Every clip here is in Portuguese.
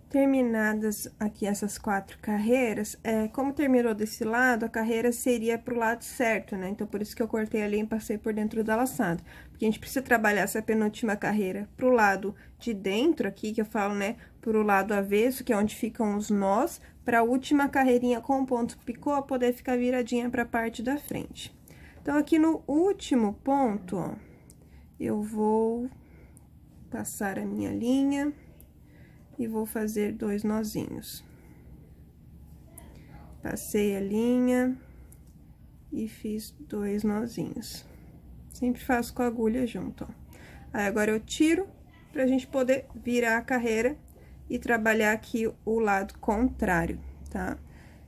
Terminadas aqui essas 4 carreiras, como terminou desse lado, a carreira seria pro lado certo, né? Então, por isso que eu cortei ali e passei por dentro da laçada. Porque a gente precisa trabalhar essa penúltima carreira pro lado de dentro aqui, que eu falo, né? Pro lado avesso, que é onde ficam os nós, pra última carreirinha com ponto picô poder ficar viradinha pra parte da frente. Então, aqui no último ponto, ó, eu vou passar a minha linha e vou fazer 2 nozinhos. Passei a linha e fiz 2 nozinhos. Sempre faço com a agulha junto, ó. Aí, agora eu tiro pra gente poder virar a carreira e trabalhar aqui o lado contrário, tá?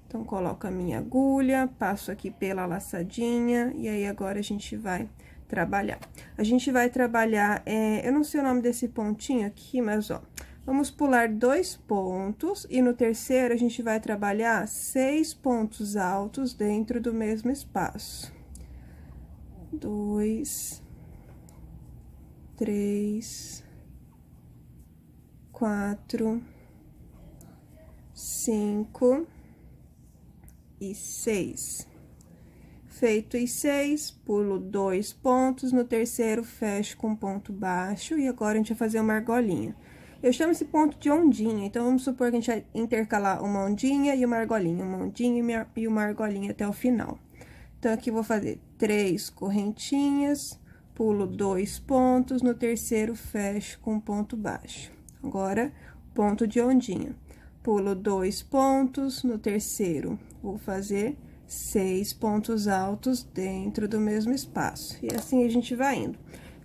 Então, coloco a minha agulha, passo aqui pela laçadinha, e aí, agora a gente vai trabalhar. A gente vai trabalhar, eu não sei o nome desse pontinho aqui, mas, ó, vamos pular 2 pontos, e no terceiro, a gente vai trabalhar 6 pontos altos dentro do mesmo espaço. 2, 3, 4, 5 e 6. Feito os 6, pulo 2 pontos, no terceiro, fecho com ponto baixo, e agora a gente vai fazer uma argolinha. Eu chamo esse ponto de ondinha, então, vamos supor que a gente vai intercalar uma ondinha e uma argolinha, e uma argolinha até o final. Então, aqui, vou fazer 3 correntinhas, pulo 2 pontos, no terceiro, fecho com ponto baixo. Agora, ponto de ondinha. Pulo 2 pontos, no terceiro, vou fazer 6 pontos altos dentro do mesmo espaço. E assim a gente vai indo.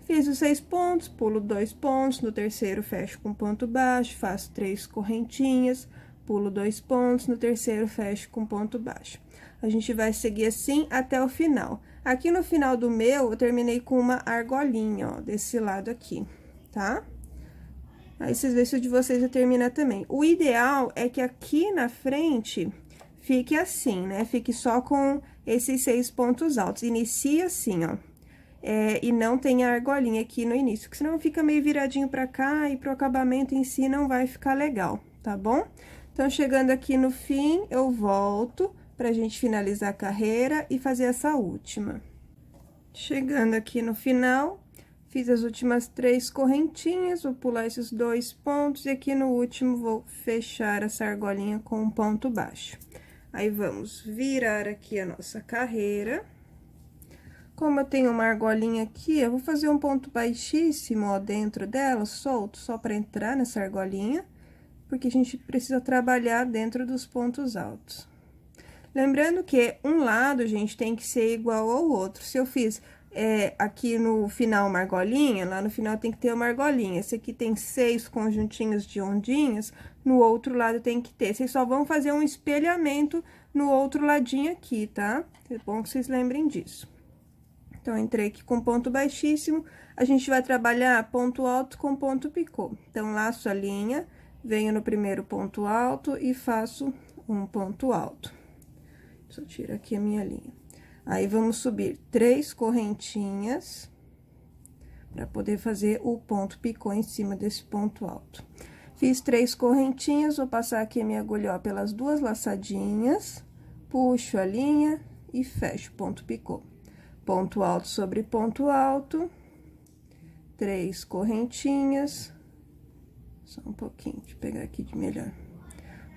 Fiz os 6 pontos, pulo 2 pontos, no terceiro, fecho com ponto baixo, faço 3 correntinhas, pulo 2 pontos, no terceiro, fecho com ponto baixo. A gente vai seguir assim até o final. Aqui no final do meu, eu terminei com uma argolinha, ó, desse lado aqui, tá? Aí, vocês veem se o de vocês já termina também. O ideal é que aqui na frente fique assim, né? Fique só com esses 6 pontos altos. Inicia assim, ó. E não tem a argolinha aqui no início, porque senão fica meio viradinho pra cá e pro acabamento em si não vai ficar legal, tá bom? Então, chegando aqui no fim, eu volto pra gente finalizar a carreira e fazer essa última. Chegando aqui no final, fiz as últimas 3 correntinhas, vou pular esses 2 pontos, e aqui no último, vou fechar essa argolinha com um ponto baixo. Aí, vamos virar aqui a nossa carreira. Como eu tenho uma argolinha aqui, eu vou fazer um ponto baixíssimo, ó, dentro dela, solto, só pra entrar nessa argolinha, porque a gente precisa trabalhar dentro dos pontos altos. Lembrando que um lado, gente, tem que ser igual ao outro. Se eu fiz aqui no final uma argolinha, lá no final tem que ter uma argolinha. Esse aqui tem 6 conjuntinhos de ondinhas, no outro lado tem que ter. Vocês só vão fazer um espelhamento no outro ladinho aqui, tá? É bom que vocês lembrem disso. Então, entrei aqui com ponto baixíssimo, a gente vai trabalhar ponto alto com ponto picô. Então, laço a linha, venho no primeiro ponto alto e faço um ponto alto. Só tiro aqui a minha linha. Aí, vamos subir 3 correntinhas, pra poder fazer o ponto picô em cima desse ponto alto. Fiz 3 correntinhas, vou passar aqui a minha agulha, ó, pelas 2 laçadinhas, puxo a linha e fecho o ponto picô. Ponto alto sobre ponto alto, 3 correntinhas, só um pouquinho, deixa eu pegar aqui de melhor.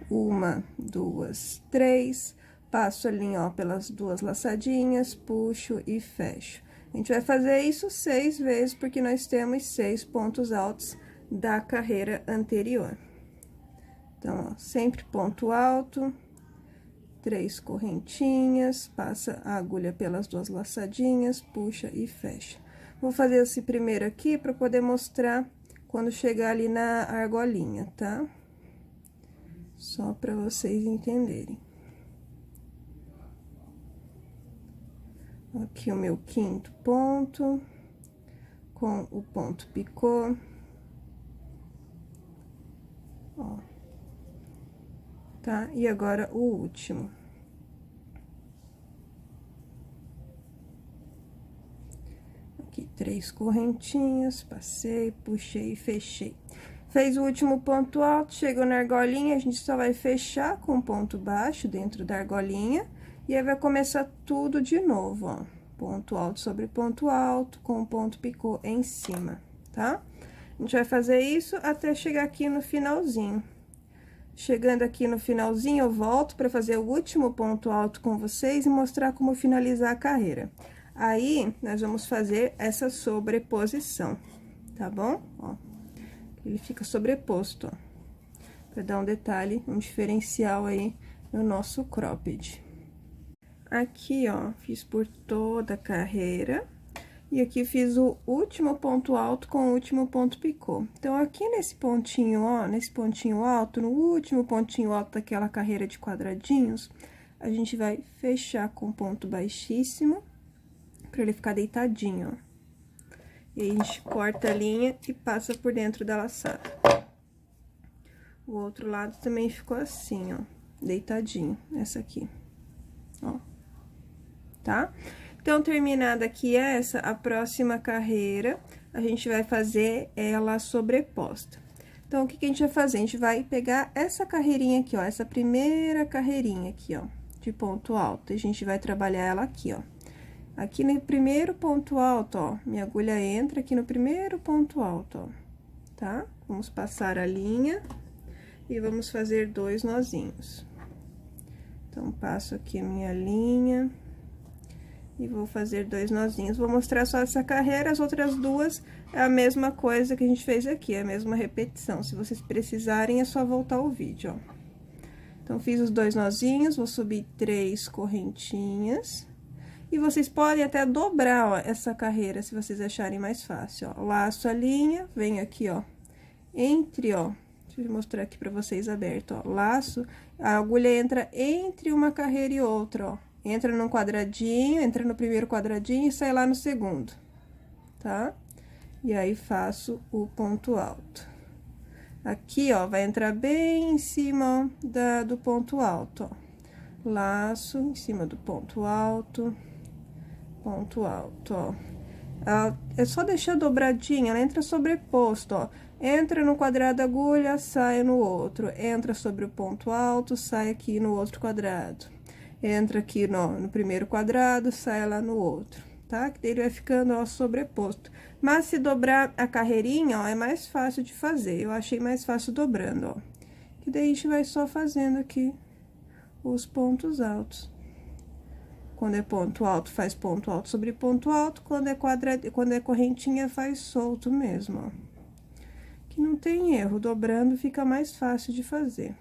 1, 2, 3, passo a linha, ó, pelas 2 laçadinhas, puxo e fecho. A gente vai fazer isso 6 vezes, porque nós temos 6 pontos altos da carreira anterior. Então, ó, sempre ponto alto, 3 correntinhas, passa a agulha pelas 2 laçadinhas, puxa e fecha. Vou fazer esse primeiro aqui para poder mostrar quando chegar ali na argolinha, tá? Só para vocês entenderem. Aqui o meu 5º ponto, com o ponto picô. Ó. Tá? E agora, o último. aqui 3 correntinhas, passei, puxei e fechei. Fez o último ponto alto, chegou na argolinha, a gente só vai fechar com ponto baixo dentro da argolinha. E aí, vai começar tudo de novo, ó. Ponto alto sobre ponto alto, com ponto picô em cima, tá? A gente vai fazer isso até chegar aqui no finalzinho. Chegando aqui no finalzinho, eu volto para fazer o último ponto alto com vocês e mostrar como finalizar a carreira. Aí, nós vamos fazer essa sobreposição, tá bom? Ó, ele fica sobreposto, ó, para dar um detalhe, um diferencial aí no nosso cropped. Aqui, ó, fiz por toda a carreira. E aqui fiz o último ponto alto com o último ponto picô. Então, aqui nesse pontinho, ó, nesse pontinho alto, no último pontinho alto daquela carreira de quadradinhos, a a gente vai fechar com ponto baixíssimo, pra ele ficar deitadinho, ó. E aí, a gente corta a linha e passa por dentro da laçada. O outro lado também ficou assim, ó, deitadinho, essa aqui, ó, tá? Então, terminada aqui essa, a próxima carreira, a gente vai fazer ela sobreposta. Então, o que que a gente vai fazer? A gente vai pegar essa carreirinha aqui, ó, essa primeira carreirinha aqui, ó, de ponto alto, e a gente vai trabalhar ela aqui, ó. Aqui no primeiro ponto alto, ó, minha agulha entra aqui no primeiro ponto alto, ó, tá? Vamos passar a linha e vamos fazer 2 nozinhos. Então, passo aqui a minha linha e vou fazer 2 nozinhos. Vou mostrar só essa carreira, as outras duas é a mesma coisa que a gente fez aqui, é a mesma repetição. Se vocês precisarem, é só voltar o vídeo, ó. Então, fiz os 2 nozinhos, vou subir 3 correntinhas. E vocês podem até dobrar, ó, essa carreira, se vocês acharem mais fácil, ó. Laço a linha, venho aqui, ó, entre, ó, deixa eu mostrar aqui pra vocês aberto, ó, laço, a agulha entra entre uma carreira e outra, ó. Entra num quadradinho, entra no primeiro quadradinho e sai lá no segundo, tá? E aí, faço o ponto alto. Aqui, ó, vai entrar bem em cima do ponto alto, ó. Laço em cima do ponto alto, ó. É só deixar dobradinha, ela entra sobreposto, ó. Entra no quadrado agulha, sai no outro. Entra sobre o ponto alto, sai aqui no outro quadrado. Entra aqui no primeiro quadrado, sai lá no outro, tá? Que daí ele vai ficando, ó, sobreposto. Mas se dobrar a carreirinha, ó, é mais fácil de fazer. Eu achei mais fácil dobrando, ó. Que daí a gente vai só fazendo aqui os pontos altos. Quando é ponto alto, faz ponto alto sobre ponto alto. Quando é correntinha, faz solto mesmo, ó. Que não tem erro, dobrando fica mais fácil de fazer.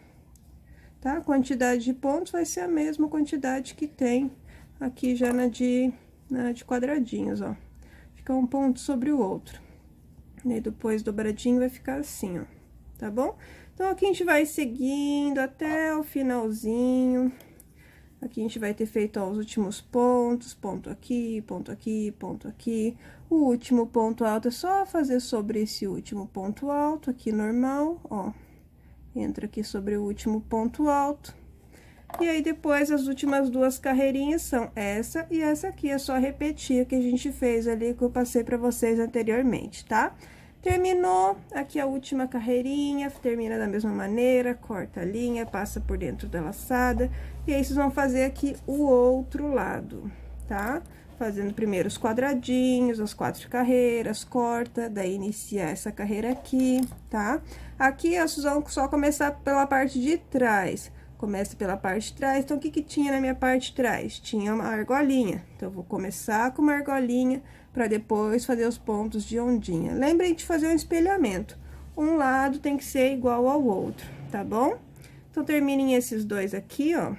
Tá? A quantidade de pontos vai ser a mesma quantidade que tem aqui já na de quadradinhos, ó. Fica um ponto sobre o outro. E depois dobradinho vai ficar assim, ó. Tá bom? Então, aqui a gente vai seguindo até o finalzinho. Aqui a gente vai ter feito, ó, os últimos pontos, ponto aqui, ponto aqui, ponto aqui. O último ponto alto é só fazer sobre esse último ponto alto, aqui normal, ó. Entra aqui sobre o último ponto alto. E aí, depois, as últimas 2 carreirinhas são essa e essa aqui. É só repetir o que a gente fez ali, que eu passei pra vocês anteriormente, tá? Terminou, aqui a última carreirinha, termina da mesma maneira, corta a linha, passa por dentro da laçada. E aí, vocês vão fazer aqui o outro lado, tá? Fazendo primeiro os quadradinhos, as 4 carreiras, corta, daí inicia essa carreira aqui, tá? Aqui, vocês vão só começar pela parte de trás. Começa pela parte de trás, então, o que que tinha na minha parte de trás? Tinha uma argolinha, então, eu vou começar com uma argolinha, pra depois fazer os pontos de ondinha. Lembrem de fazer um espelhamento, um lado tem que ser igual ao outro, tá bom? Então, terminem esses 2 aqui, ó,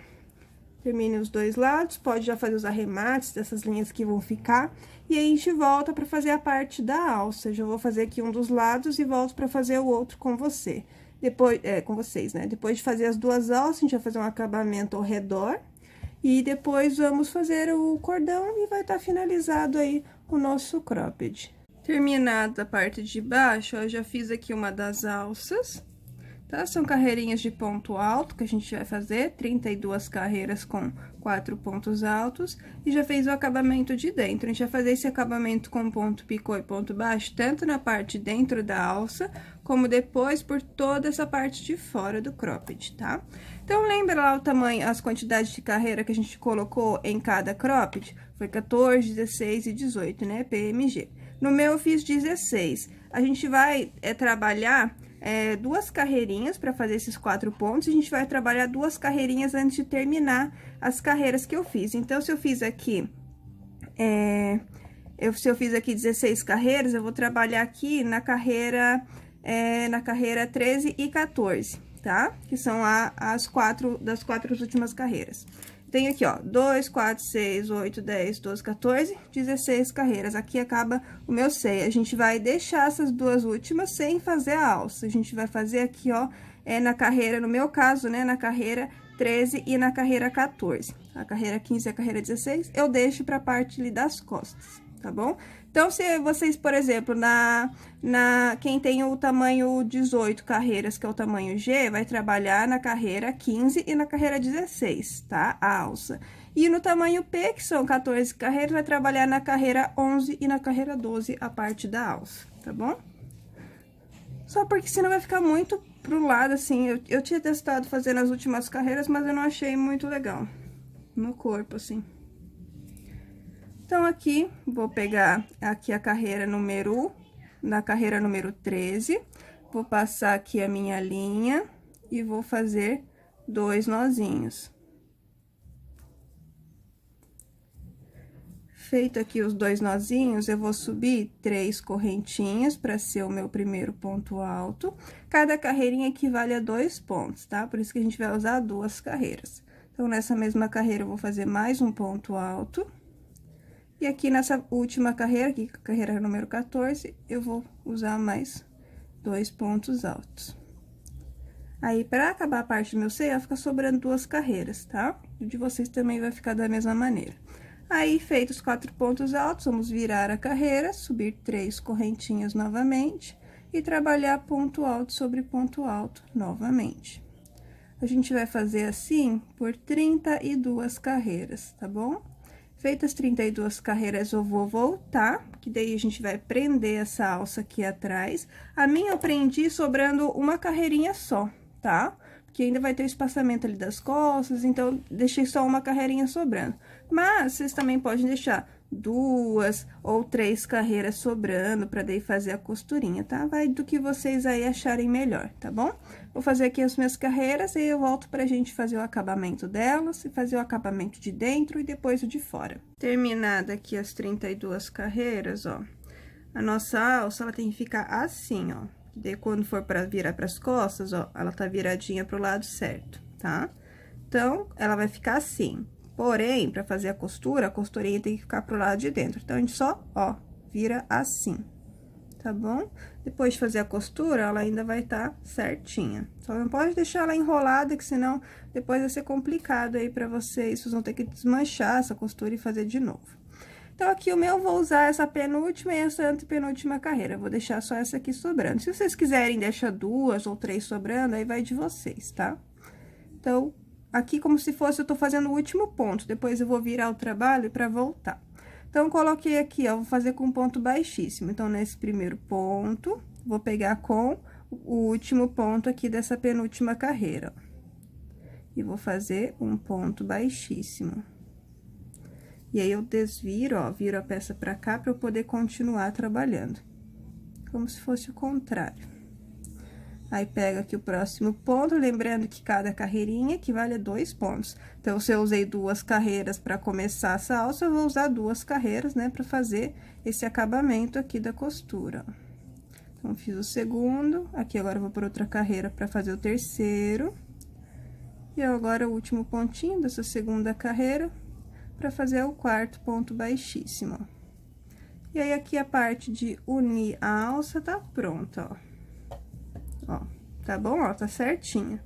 terminem os 2 lados, pode já fazer os arremates dessas linhas que vão ficar, e aí a gente volta pra fazer a parte da alça. Eu já vou fazer aqui um dos lados e volto pra fazer o outro com você. Depois, com vocês, né? Depois de fazer as 2 alças, a gente vai fazer um acabamento ao redor. E depois vamos fazer o cordão e vai estar finalizado aí o nosso cropped. Terminada a parte de baixo, ó, eu já fiz aqui uma das alças, tá? São carreirinhas de ponto alto que a gente vai fazer, 32 carreiras com 4 pontos altos, e já fez o acabamento de dentro. A gente vai fazer esse acabamento com ponto picô e ponto baixo, tanto na parte dentro da alça, como depois por toda essa parte de fora do cropped, tá? Então, lembra lá o tamanho, as quantidades de carreira que a gente colocou em cada cropped? Foi 14, 16 e 18, né? PMG. No meu, eu fiz 16. A gente vai trabalhar... duas carreirinhas para fazer esses 4 pontos, a gente vai trabalhar 2 carreirinhas antes de terminar as carreiras que eu fiz. Então, se eu fiz aqui, se eu fiz aqui 16 carreiras, eu vou trabalhar aqui na carreira 13 e 14, tá? Que são das 4 últimas carreiras. Tenho aqui, ó, 2, 4, 6, 8, 10, 12, 14, 16 carreiras. Aqui acaba o meu 6. A gente vai deixar essas 2 últimas sem fazer a alça. A gente vai fazer aqui, ó, na carreira, no meu caso, né, na carreira 13 e na carreira 14. A carreira 15 e a carreira 16, eu deixo pra parte ali das costas, tá bom? Então, se vocês, por exemplo, quem tem o tamanho 18 carreiras, que é o tamanho G, vai trabalhar na carreira 15 e na carreira 16, tá? A alça. E no tamanho P, que são 14 carreiras, vai trabalhar na carreira 11 e na carreira 12, a parte da alça, tá bom? Só porque senão vai ficar muito pro lado, assim, eu tinha testado fazendo as últimas carreiras, mas eu não achei muito legal no corpo, assim. Então, aqui, vou pegar aqui a carreira número, na carreira número 13, vou passar aqui a minha linha e vou fazer 2 nozinhos. Feito aqui os 2 nozinhos, eu vou subir 3 correntinhas para ser o meu primeiro ponto alto. Cada carreirinha equivale a 2 pontos, tá? Por isso que a gente vai usar 2 carreiras. Então, nessa mesma carreira, eu vou fazer mais um ponto alto. E aqui nessa última carreira, aqui, carreira número 14, eu vou usar mais 2 pontos altos. Aí, pra acabar a parte do meu seio, vai ficar sobrando 2 carreiras, tá? O de vocês também vai ficar da mesma maneira. Aí, feitos 4 pontos altos, vamos virar a carreira, subir 3 correntinhas novamente e trabalhar ponto alto sobre ponto alto novamente. A gente vai fazer assim por 32 carreiras, tá bom? Feitas 32 carreiras, eu vou voltar, que daí a gente vai prender essa alça aqui atrás. A minha eu prendi sobrando uma carreirinha só, tá? Porque ainda vai ter o espaçamento ali das costas, então, deixei só uma carreirinha sobrando. Mas, vocês também podem deixar 2 ou 3 carreiras sobrando, pra daí fazer a costurinha, tá? Vai do que vocês aí acharem melhor, tá bom? Vou fazer aqui as minhas carreiras e eu volto pra gente fazer o acabamento delas e fazer o acabamento de dentro e depois o de fora. Terminada aqui as 32 carreiras, ó, a nossa alça, ela tem que ficar assim, ó. Daí, quando for pra virar pras costas, ó, ela tá viradinha pro lado certo, tá? Então, ela vai ficar assim. Porém, pra fazer a costurinha tem que ficar pro lado de dentro. Então, a gente só, ó, vira assim, tá bom? Depois de fazer a costura, ela ainda vai tá certinha. Só não pode deixar ela enrolada, que senão depois vai ser complicado aí pra vocês. Vocês vão ter que desmanchar essa costura e fazer de novo. Então, aqui o meu, eu vou usar essa penúltima e essa antepenúltima carreira. Vou deixar só essa aqui sobrando. Se vocês quiserem deixar 2 ou 3 sobrando, aí vai de vocês, tá? Então, aqui como se fosse, eu tô fazendo o último ponto. Depois, eu vou virar o trabalho pra voltar. Então, coloquei aqui, ó, vou fazer com ponto baixíssimo. Então, nesse primeiro ponto, vou pegar com o último ponto aqui dessa penúltima carreira, ó. E vou fazer um ponto baixíssimo. E aí, eu desviro, ó, viro a peça pra cá pra eu poder continuar trabalhando. Como se fosse o contrário. Aí, pego aqui o próximo ponto, lembrando que cada carreirinha equivale a 2 pontos. Então, se eu usei 2 carreiras pra começar essa alça, eu vou usar 2 carreiras, né, pra fazer esse acabamento aqui da costura, ó. Então, fiz o segundo, aqui agora eu vou por outra carreira pra fazer o terceiro. E agora, o último pontinho dessa segunda carreira, pra fazer o quarto ponto baixíssimo, ó. E aí, aqui a parte de unir a alça tá pronta, ó. Ó, tá bom? Ó, tá certinha.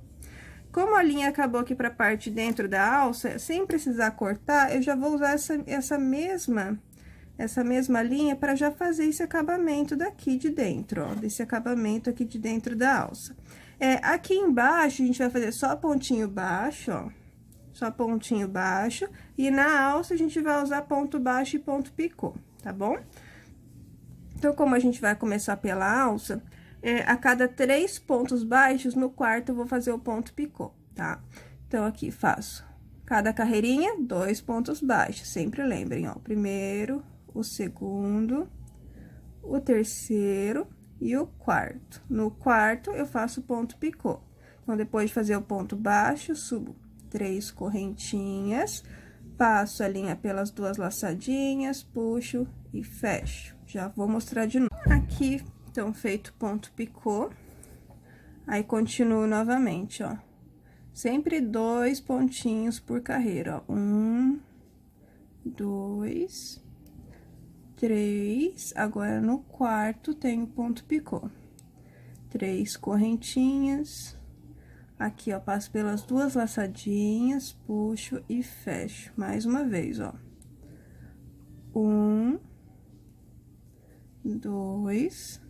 Como a linha acabou aqui pra parte dentro da alça, sem precisar cortar, eu já vou usar essa mesma linha pra já fazer esse acabamento daqui de dentro, ó. Desse acabamento aqui de dentro da alça. Aqui embaixo, a gente vai fazer só pontinho baixo, ó. Só pontinho baixo. E na alça, a gente vai usar ponto baixo e ponto picô, tá bom? Então, como a gente vai começar pela alça, a cada 3 pontos baixos, no quarto, eu vou fazer o ponto picô, tá? Então, aqui, faço cada carreirinha, 2 pontos baixos. Sempre lembrem, ó, o primeiro, o segundo, o terceiro e o quarto. No quarto, eu faço o ponto picô. Então, depois de fazer o ponto baixo, subo 3 correntinhas, passo a linha pelas 2 laçadinhas, puxo e fecho. Já vou mostrar de novo. Aqui, então, feito ponto picô, aí continuo novamente, ó. Sempre 2 pontinhos por carreira, ó. 1, 2, 3. Agora, no quarto, tenho ponto picô. 3 correntinhas. Aqui, ó, passo pelas 2 laçadinhas, puxo e fecho. Mais uma vez, ó. 1, 2,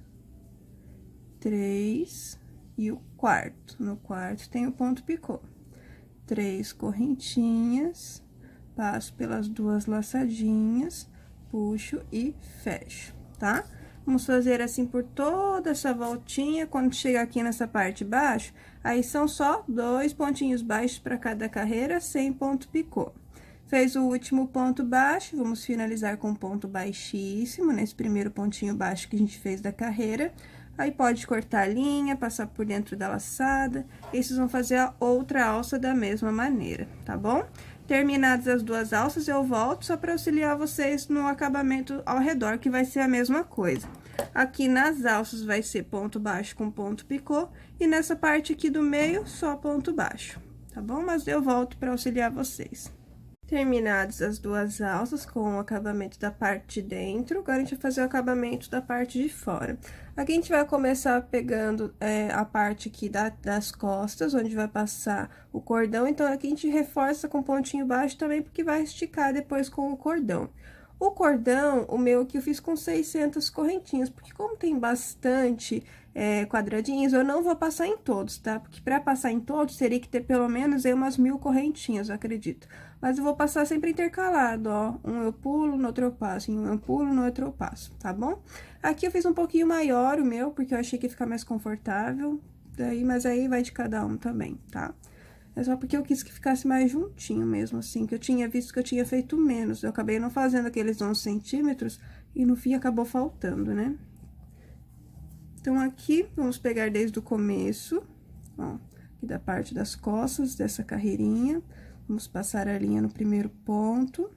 3 e o quarto. No quarto, tem o ponto picô. 3 correntinhas, passo pelas 2 laçadinhas, puxo e fecho, tá? Vamos fazer assim por toda essa voltinha. Quando chegar aqui nessa parte de baixo, aí são só 2 pontinhos baixos para cada carreira, sem ponto picô. Fez o último ponto baixo, vamos finalizar com ponto baixíssimo, nesse primeiro pontinho baixo que a gente fez da carreira. Aí, pode cortar a linha, passar por dentro da laçada, e vocês vão fazer a outra alça da mesma maneira, tá bom? Terminadas as 2 alças, eu volto só para auxiliar vocês no acabamento ao redor, que vai ser a mesma coisa. Aqui nas alças vai ser ponto baixo com ponto picô, e nessa parte aqui do meio, só ponto baixo, tá bom? Mas eu volto para auxiliar vocês. Terminadas as 2 alças com o acabamento da parte de dentro, agora a gente vai fazer o acabamento da parte de fora. Aqui a gente vai começar pegando a parte aqui das costas, onde vai passar o cordão, então aqui a gente reforça com pontinho baixo também, porque vai esticar depois com o cordão. O cordão, o meu aqui eu fiz com 600 correntinhas, porque como tem bastante quadradinhos, eu não vou passar em todos, tá? Porque pra passar em todos, teria que ter pelo menos aí umas 1000 correntinhas, eu acredito. Mas eu vou passar sempre intercalado, ó. Um eu pulo, no outro eu passo, um eu pulo, no outro eu passo, tá bom? Aqui eu fiz um pouquinho maior o meu, porque eu achei que ia ficar mais confortável, mas aí vai de cada um também, tá? É só porque eu quis que ficasse mais juntinho mesmo, assim, que eu tinha visto que eu tinha feito menos. Eu acabei não fazendo aqueles 11 centímetros e no fim acabou faltando, né? Então, aqui, vamos pegar desde o começo, ó, aqui da parte das costas dessa carreirinha. Vamos passar a linha no primeiro ponto.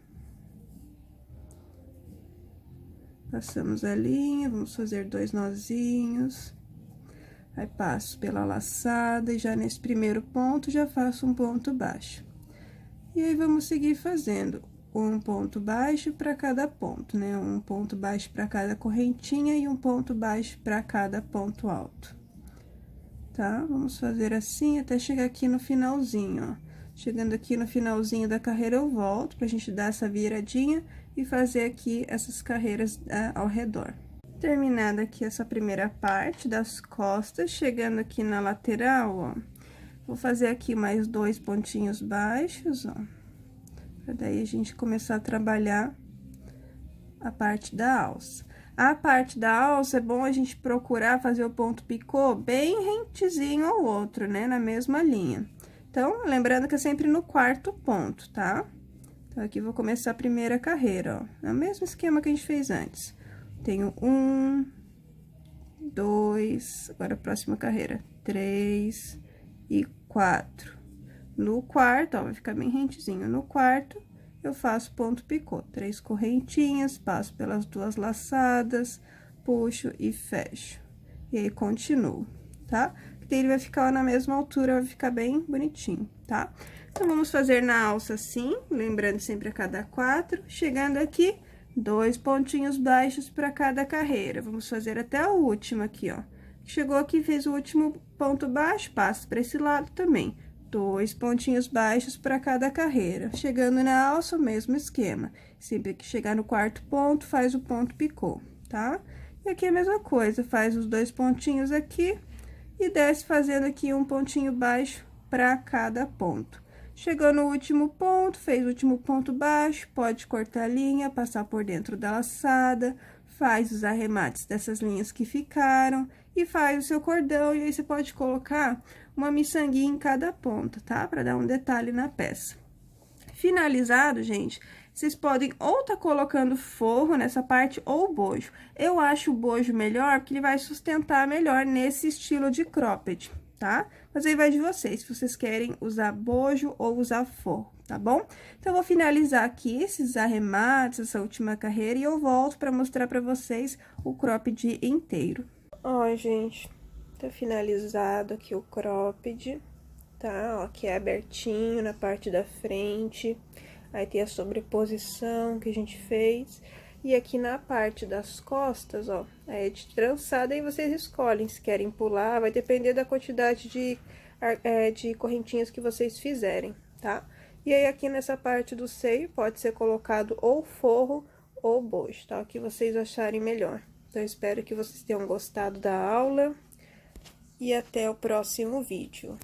Passamos a linha, vamos fazer 2 nozinhos. Aí, passo pela laçada e já nesse primeiro ponto, já faço um ponto baixo. E aí, vamos seguir fazendo um ponto baixo para cada ponto, né? Um ponto baixo para cada correntinha e um ponto baixo para cada ponto alto. Tá? Vamos fazer assim até chegar aqui no finalzinho, ó. Chegando aqui no finalzinho da carreira, eu volto pra gente dar essa viradinha e fazer aqui essas carreiras ao redor. Terminada aqui essa primeira parte das costas, chegando aqui na lateral, ó, vou fazer aqui mais 2 pontinhos baixos, ó, pra daí a gente começar a trabalhar a parte da alça. A parte da alça, é bom a gente procurar fazer o ponto picô bem rentezinho ao outro, né, na mesma linha. Então, lembrando que é sempre no quarto ponto, tá? Então, aqui vou começar a primeira carreira, ó, é o mesmo esquema que a gente fez antes. Tenho 1, 2, agora a próxima carreira, 3 e 4. No quarto, ó, vai ficar bem rentezinho. No quarto, eu faço ponto picô, 3 correntinhas, passo pelas 2 laçadas, puxo e fecho. E aí, continuo, tá? Daí ele vai ficar na mesma altura, vai ficar bem bonitinho, tá? Então, vamos fazer na alça assim, lembrando sempre a cada 4, chegando aqui, 2 pontinhos baixos para cada carreira. Vamos fazer até a última aqui, ó. Chegou aqui, fez o último ponto baixo, passo para esse lado também. 2 pontinhos baixos para cada carreira. Chegando na alça, o mesmo esquema. Sempre que chegar no quarto ponto, faz o ponto picô, tá? E aqui a mesma coisa, faz os 2 pontinhos aqui, e desce fazendo aqui um pontinho baixo para cada ponto. Chegou no último ponto, fez o último ponto baixo, pode cortar a linha, passar por dentro da laçada, faz os arremates dessas linhas que ficaram e faz o seu cordão. E aí, você pode colocar uma miçanguinha em cada ponta, tá? Para dar um detalhe na peça. Finalizado, gente, vocês podem ou tá colocando forro nessa parte ou bojo. Eu acho o bojo melhor, porque ele vai sustentar melhor nesse estilo de cropped, tá? Mas aí vai de vocês, se vocês querem usar bojo ou usar forro, tá bom? Então, eu vou finalizar aqui esses arremates, essa última carreira, e eu volto pra mostrar pra vocês o cropped inteiro. Ó, gente, tá finalizado aqui o cropped, tá? Ó, aqui é abertinho na parte da frente, aí tem a sobreposição que a gente fez. E aqui na parte das costas, ó, é de trançada, aí vocês escolhem se querem pular, vai depender da quantidade de correntinhas que vocês fizerem, tá? E aí, aqui nessa parte do seio, pode ser colocado ou forro ou bojo, tá? O que vocês acharem melhor. Então, eu espero que vocês tenham gostado da aula e até o próximo vídeo.